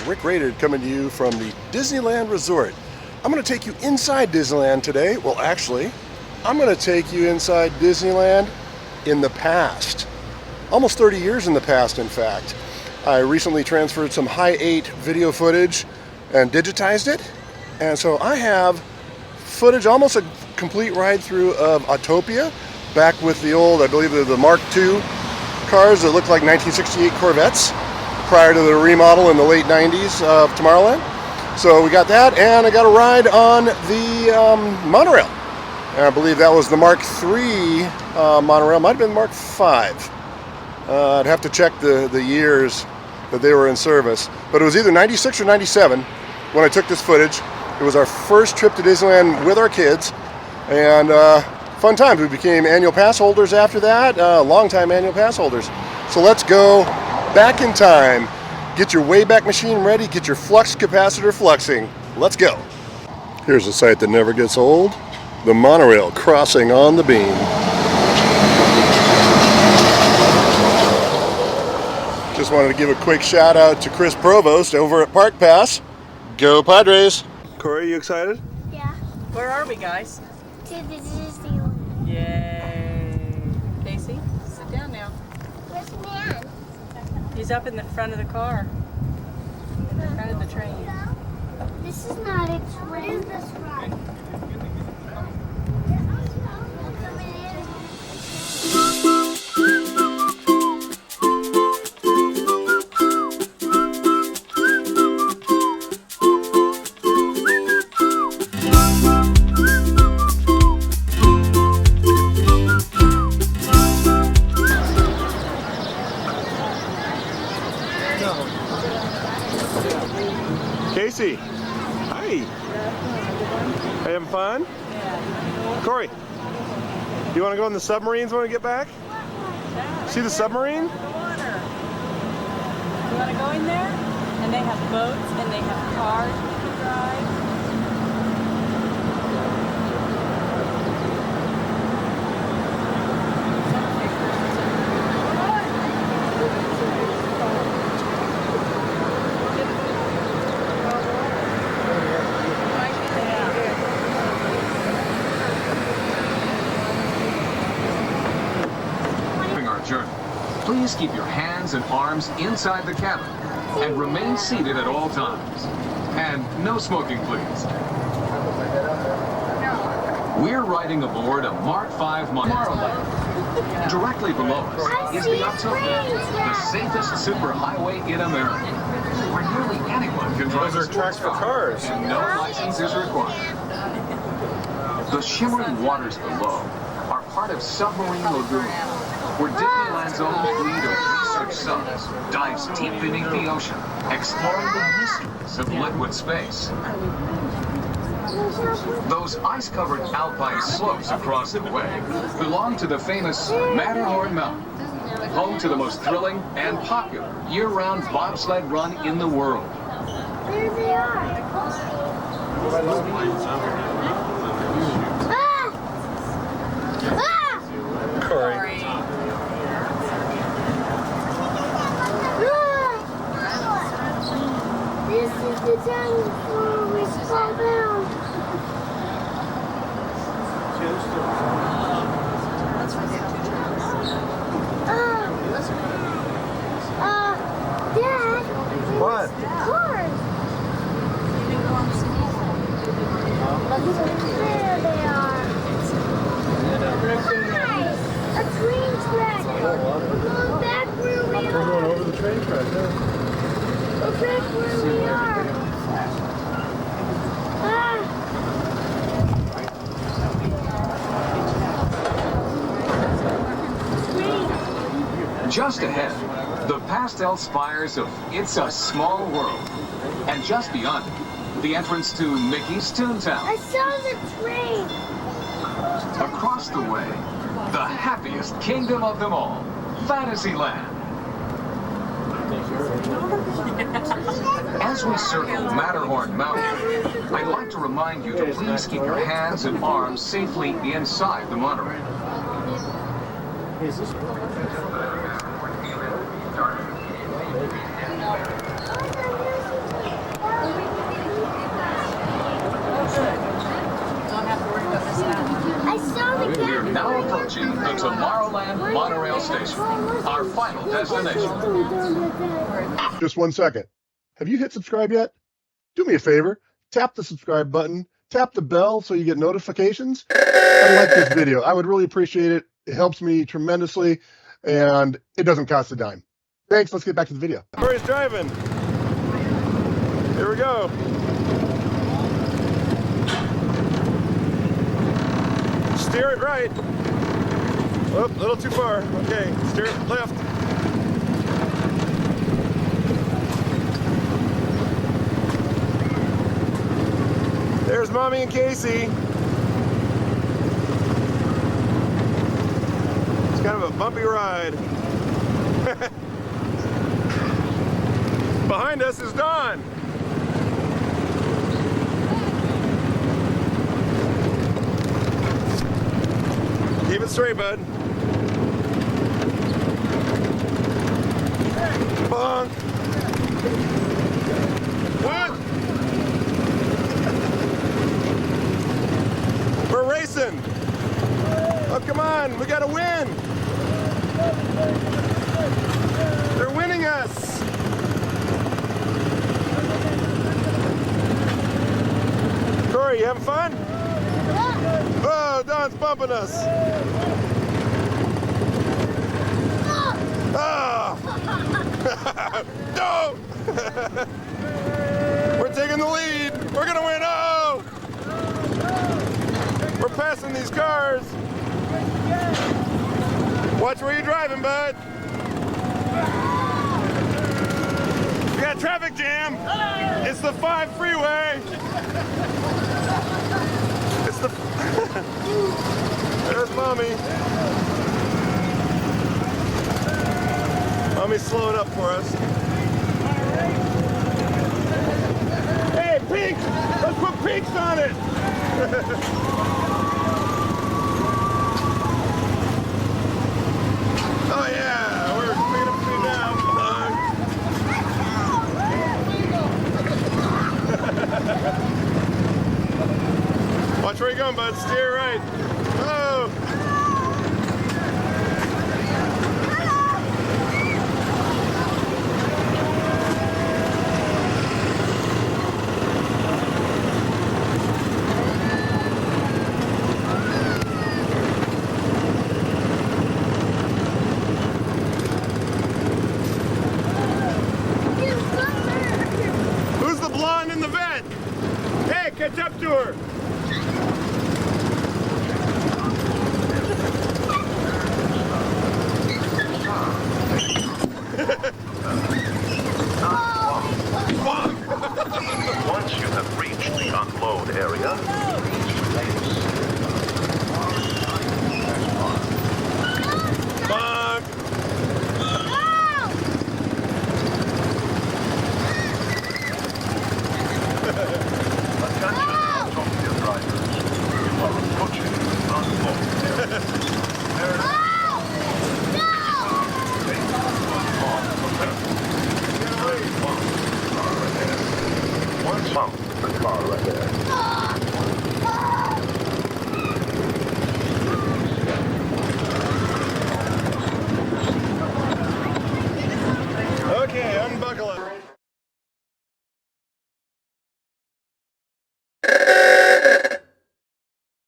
Rick Rated coming to you from the Disneyland Resort. I'm going to take you inside Disneyland today. Well, actually, I'm going to take you inside Disneyland in the past. Almost 30 years in the past, in fact. I recently transferred some High 8 video footage and digitized it. And so I have footage, almost a complete ride through of Autopia, back with the old, I believe they're the Mark II cars that look like 1968 Corvettes, prior to the remodel in the late 90s of Tomorrowland. So we got that, and I got a ride on the monorail. And I believe that was the Mark III monorail, might have been Mark V. I'd have to check the years that they were in service. But it was either 96 or 97 when I took this footage. It was our first trip to Disneyland with our kids, and fun times. We became annual pass holders after that, long-time annual pass holders. So let's go back in time. Get your Wayback Machine ready, get your flux capacitor fluxing. Let's go. Here's a sight that never gets old. The monorail crossing on the beam. Just wanted to give a quick shout out to Chris Provost over at Park Pass. Go Padres! Corey, you excited? Yeah. Where are we, guys? To the Disneyland. Yay. Casey, sit down now. Where's Man? He's up in the front of the car. In the front of the train. This is not a train. What is this ride? Casey, hi. Are you having fun? Yeah. Corey, you want to go in the submarines when we get back? See the submarine? The water. You want to go in there? And they have boats and they have cars you can drive. Journey. Please keep your hands and arms inside the cabin and remain seated at all times. And no smoking, please. We're riding aboard a Mark V Monorail. Directly below us is the Autopia, the safest superhighway in America, where nearly anyone can drive a sports car and no license is required. The shimmering waters below are part of Submarine Lagoon, where Disneyland's own fleet of research subs dives deep beneath the ocean, exploring the mysteries of liquid space. Those ice-covered alpine slopes across the way belong to the famous Matterhorn Mountain, home to the most thrilling and popular year-round bobsled run in the world. There they are. Corey. This is the time before we fall down. Dad. What? Cars. There they are. Hi. A train track. We're going back where we We're are. going over the train track, yeah. We're back where we are. Just ahead, the pastel spires of It's a Small World. And just beyond it, the entrance to Mickey's Toontown. I saw the train. Across the way, the happiest kingdom of them all, Fantasyland. As we circle Matterhorn Mountain, I'd like to remind you to please keep your hands and arms safely inside the monorail. station, our final destination. Just 1 second. Have you hit subscribe yet? Do me a favor. Tap the subscribe button. Tap the bell so you get notifications. And like this video. I would really appreciate it. It helps me tremendously. And it doesn't cost a dime. Thanks. Let's get back to the video. Murray's driving. Here we go. Steer it right. Oh, a little too far. Okay, steer it left. There's Mommy and Casey. It's kind of a bumpy ride. Behind us is Dawn. Keep it straight, bud. Bonk. What? We're racing. Oh, come on. We gotta win. They're winning us. Corey, you having fun? Oh, Don's bumping us. Oh! No! We're taking the lead. We're gonna win. Oh! We're passing these cars. Watch where you're driving, bud. We got a traffic jam. It's the 5 freeway. It's the... There's Mommy. Mommy's slowing up for us. Hey, pink! Let's put pinks on it! Oh yeah, we're picking up speed now. Watch where you're going, bud. Steer right. Oh! Who's the blonde in the vet? Hey, catch up to her.